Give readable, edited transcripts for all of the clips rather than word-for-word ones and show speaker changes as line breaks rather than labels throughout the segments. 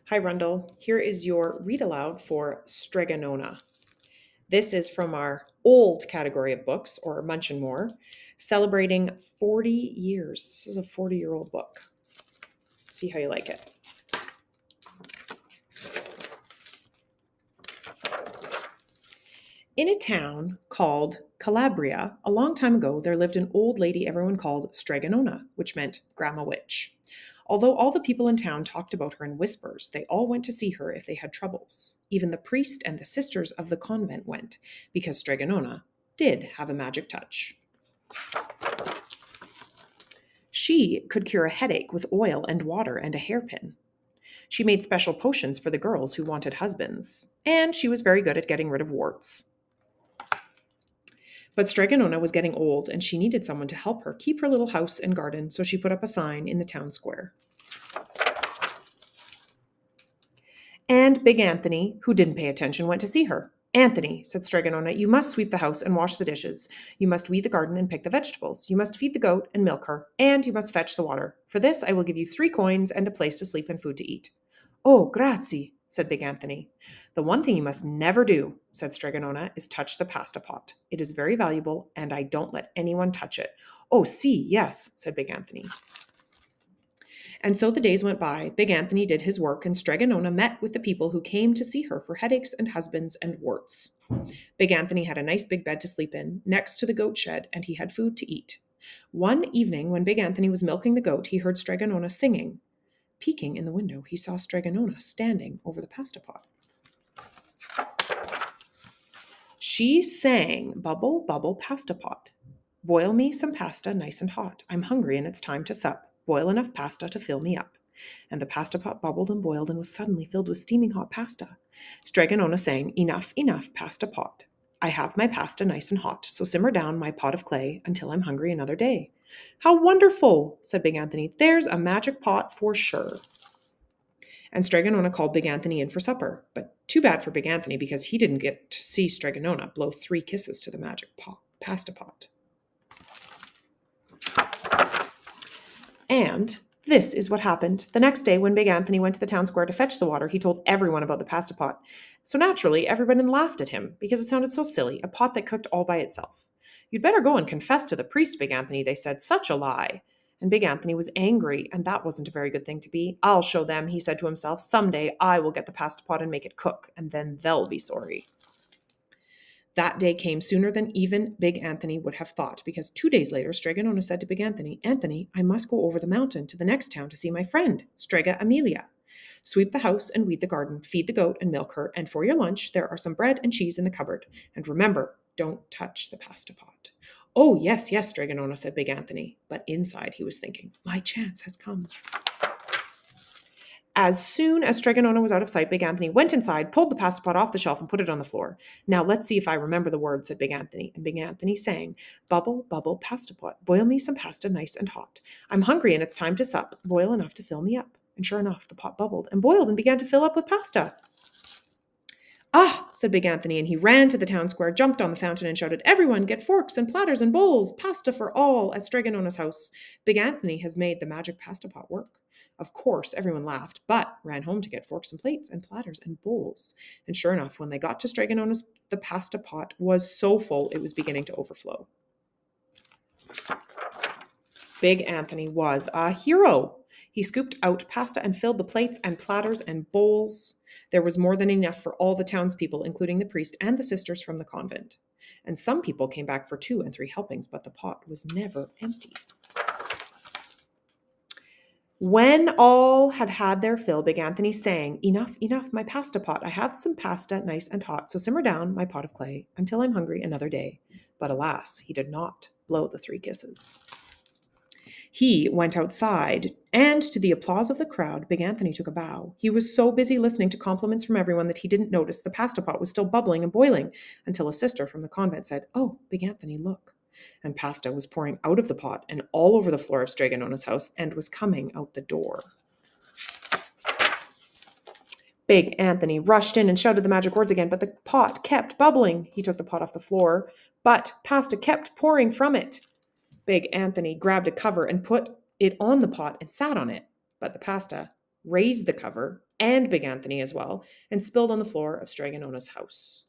Hi, Rundle. Here is your read aloud for Strega Nona. This is from our old category of books, or Munch and More, celebrating 40 years. This is a 40-year-old book. See how you like it. In a town called Calabria, a long time ago, there lived an old lady everyone called Strega Nona, which meant Grandma Witch. Although all the people in town talked about her in whispers, they all went to see her if they had troubles. Even the priest and the sisters of the convent went, because Strega Nona did have a magic touch. She could cure a headache with oil and water and a hairpin. She made special potions for the girls who wanted husbands, and she was very good at getting rid of warts. But Strega Nona was getting old, and she needed someone to help her keep her little house and garden, so she put up a sign in the town square. And Big Anthony, who didn't pay attention, went to see her. "Anthony," said Strega Nona, "you must sweep the house and wash the dishes. You must weed the garden and pick the vegetables. You must feed the goat and milk her, and you must fetch the water. For this I will give you 3 coins and a place to sleep and food to eat." "Oh, grazie," said Big Anthony. "The one thing you must never do," said Strega Nona, "is touch the pasta pot. It is very valuable, and I don't let anyone touch it." "Oh, see, yes," said Big Anthony. And so the days went by. Big Anthony did his work, and Strega Nona met with the people who came to see her for headaches and husbands and warts. Big Anthony had a nice big bed to sleep in, next to the goat shed, and he had food to eat. One evening, when Big Anthony was milking the goat, he heard Strega Nona singing. Peeking in the window, he saw Strega Nona standing over the pasta pot. She sang, "Bubble, bubble, pasta pot. Boil me some pasta nice and hot. I'm hungry and it's time to sup. Boil enough pasta to fill me up." And the pasta pot bubbled and boiled and was suddenly filled with steaming hot pasta. Strega Nona sang, "Enough, enough, pasta pot. I have my pasta nice and hot, so simmer down my pot of clay until I'm hungry another day." "How wonderful," said Big Anthony. "There's a magic pot for sure." And Strega Nona called Big Anthony in for supper. But too bad for Big Anthony, because he didn't get to see Strega Nona blow 3 kisses to the magic pasta pot. And this is what happened. The next day, when Big Anthony went to the town square to fetch the water, he told everyone about the pasta pot. So naturally, everybody laughed at him, because it sounded so silly, a pot that cooked all by itself. "You'd better go and confess to the priest, Big Anthony," they said. "Such a lie." And Big Anthony was angry, and that wasn't a very good thing to be. "I'll show them," he said to himself. "Someday I will get the pasta pot and make it cook, and then they'll be sorry." That day came sooner than even Big Anthony would have thought, because 2 days later, Strega Nona said to Big Anthony, "Anthony, I must go over the mountain to the next town to see my friend, Strega Amelia. Sweep the house and weed the garden, feed the goat and milk her, and for your lunch there are some bread and cheese in the cupboard. And remember, don't touch the pasta pot." "Oh, yes, yes, Strega Nona," said Big Anthony. But inside he was thinking, "My chance has come." As soon as Strega Nona was out of sight, Big Anthony went inside, pulled the pasta pot off the shelf, and put it on the floor. "Now let's see if I remember the words," said Big Anthony. And Big Anthony sang, "Bubble, bubble, pasta pot. Boil me some pasta nice and hot. I'm hungry and it's time to sup. Boil enough to fill me up." And sure enough, the pot bubbled and boiled and began to fill up with pasta. "Ah," said Big Anthony, and he ran to the town square, jumped on the fountain, and shouted, "Everyone, get forks and platters and bowls. Pasta for all at Strega Nona's house. Big Anthony has made the magic pasta pot work." Of course, everyone laughed, but ran home to get forks and plates and platters and bowls. And sure enough, when they got to Strega Nona's, the pasta pot was so full it was beginning to overflow. Big Anthony was a hero. He scooped out pasta and filled the plates and platters and bowls. There was more than enough for all the townspeople, including the priest and the sisters from the convent. And some people came back for 2 and 3 helpings, but the pot was never empty. When all had had their fill, Big Anthony sang, "Enough, enough, my pasta pot. I have some pasta nice and hot, so simmer down my pot of clay until I'm hungry another day." But alas, he did not blow the 3 kisses. He went outside, and to the applause of the crowd, Big Anthony took a bow. He was so busy listening to compliments from everyone that he didn't notice the pasta pot was still bubbling and boiling, until a sister from the convent said, "Oh, Big Anthony, look." And pasta was pouring out of the pot and all over the floor of Strega Nona's house and was coming out the door. Big Anthony rushed in and shouted the magic words again, but the pot kept bubbling. He took the pot off the floor, but pasta kept pouring from it. Big Anthony grabbed a cover and put it on the pot and sat on it, but the pasta raised the cover and Big Anthony as well, and spilled on the floor of Strega Nona's house.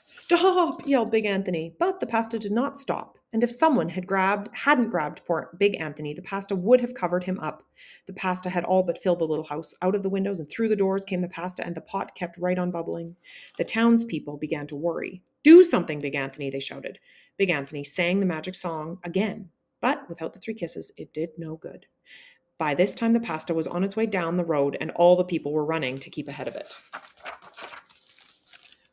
"Stop!" yelled Big Anthony, but the pasta did not stop, and if someone hadn't grabbed poor Big Anthony, the pasta would have covered him up. The pasta had all but filled the little house. Out of the windows and through the doors came the pasta, and the pot kept right on bubbling. The townspeople began to worry. "Do something, Big Anthony," they shouted. Big Anthony sang the magic song again, but without the 3 kisses, it did no good. By this time, the pasta was on its way down the road, and all the people were running to keep ahead of it.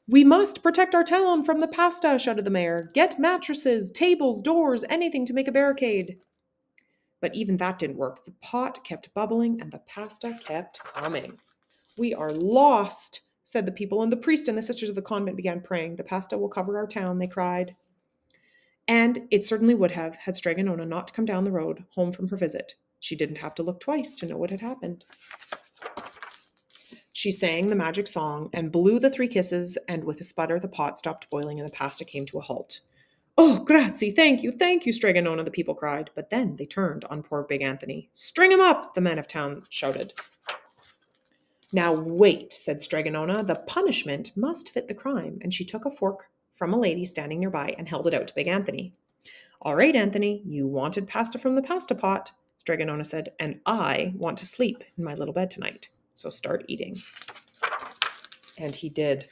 "We must protect our town from the pasta," shouted the mayor. "Get mattresses, tables, doors, anything to make a barricade." But even that didn't work. The pot kept bubbling and the pasta kept coming. "We are lost," said the people, and the priest and the sisters of the convent began praying. "The pasta will cover our town," they cried. And it certainly would have had Strega Nona not come down the road home from her visit. She didn't have to look twice to know what had happened. She sang the magic song and blew the 3 kisses, and with a sputter the pot stopped boiling and the pasta came to a halt. "Oh, grazie, thank you, Strega Nona," the people cried. But then they turned on poor Big Anthony. "String him up," the men of town shouted. "Now wait," said Strega Nona. "The punishment must fit the crime," and she took a fork from a lady standing nearby and held it out to Big Anthony. "All right, Anthony, you wanted pasta from the pasta pot," Strega Nona said, "and I want to sleep in my little bed tonight. So start eating." And he did.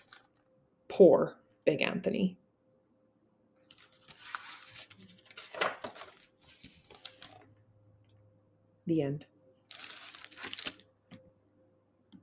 Poor Big Anthony. The end.